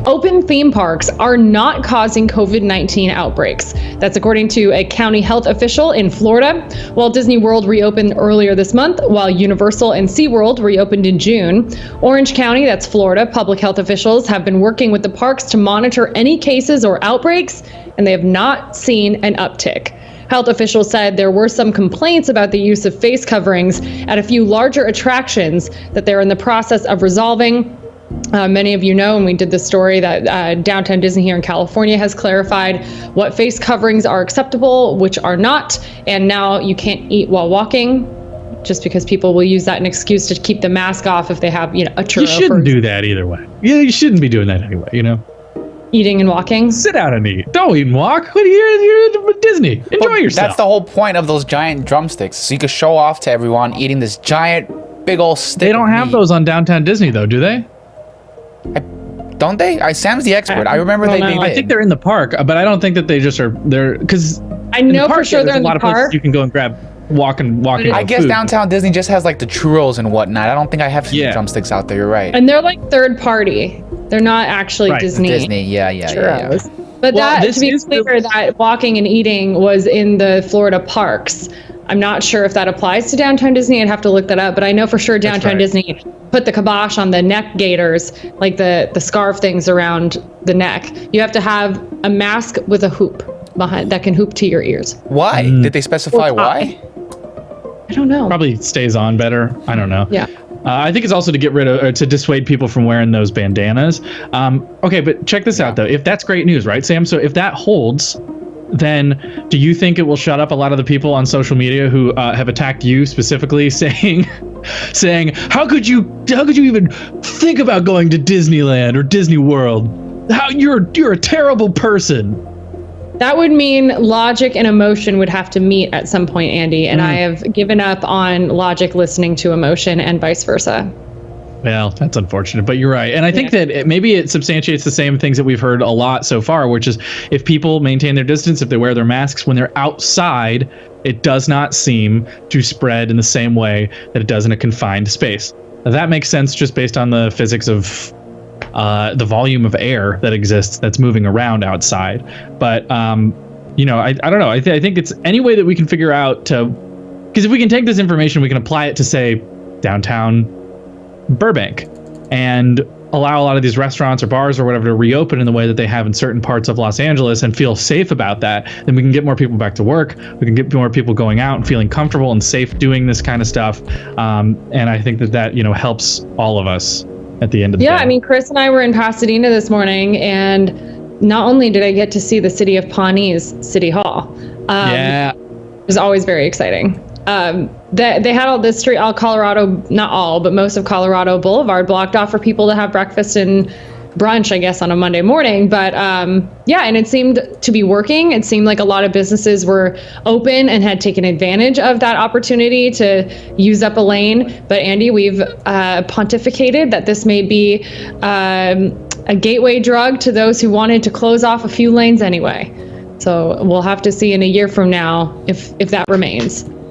Open theme parks are not causing COVID-19 outbreaks. That's according to a county health official in Florida. Walt Disney World reopened earlier this month, while Universal and SeaWorld reopened in June. Orange County, that's Florida, public health officials have been working with the parks to monitor any cases or outbreaks, and they have not seen an uptick. Health officials said there were some complaints about the use of face coverings at a few larger attractions that they're in the process of resolving. Many of you know, and we did this story, that Downtown Disney here in California has clarified what face coverings are acceptable, which are not, and now you can't eat while walking, just because people will use that an excuse to keep the mask off if they have, a churro. You shouldn't do that either way. Yeah, you shouldn't be doing that anyway, Eating and walking. Sit down and eat. Don't eat and walk. You're at Disney. Enjoy yourself. That's the whole point of those giant drumsticks, so you can show off to everyone eating this giant, big old stick. They don't have those on Downtown Disney, though, do they? Don't they? Sam's the expert. I remember they did. I think they're in the park, but I don't think that they just are there, because I know for sure they're in the park. There's a lot of places you can go and grab, walk and I guess Downtown Disney just has like the churros and whatnot. I don't think I have seen drumsticks out there. You're right. And they're like third party. They're not actually Disney. Disney, yeah. But to be clear, that walking and eating was in the Florida parks. I'm not sure if that applies to Downtown Disney. I'd have to look that up. But I know for sure Downtown Disney put the kibosh on the neck gaiters, like the scarf things around the neck. You have to have a mask with a hoop behind that can hoop to your ears. Why? Did they specify why? I don't know. Probably stays on better. I don't know. Yeah. I think it's also to get rid of, or to dissuade people from wearing those bandanas. Okay, but check this out, though. If that's great news, right, Sam? So if that holds, then do you think it will shut up a lot of the people on social media who have attacked you specifically, saying, how could you even think about going to Disneyland or Disney World? You're a terrible person. That would mean logic and emotion would have to meet at some point, Andy, and I have given up on logic listening to emotion and vice versa. Well, that's unfortunate, but you're right. And I think that maybe it substantiates the same things that we've heard a lot so far, which is if people maintain their distance, if they wear their masks when they're outside, it does not seem to spread in the same way that it does in a confined space. Now, that makes sense just based on the physics of the volume of air that exists that's moving around outside. But, I don't know. I think it's any way that we can figure out because if we can take this information, we can apply it to, say, downtown Burbank and allow a lot of these restaurants or bars or whatever to reopen in the way that they have in certain parts of Los Angeles and feel safe about that, then we can get more people back to work. We can get more people going out and feeling comfortable and safe doing this kind of stuff. And I think that helps all of us at the end of the day. Yeah, I mean, Chris and I were in Pasadena this morning, and not only did I get to see the city of Pawnee's City Hall, it was always very exciting. They had all this street, not all, but most of Colorado Boulevard blocked off for people to have breakfast and brunch, I guess, on a Monday morning. But and it seemed to be working. It seemed like a lot of businesses were open and had taken advantage of that opportunity to use up a lane. But Andy, we've pontificated that this may be a gateway drug to those who wanted to close off a few lanes anyway. So we'll have to see in a year from now if that remains.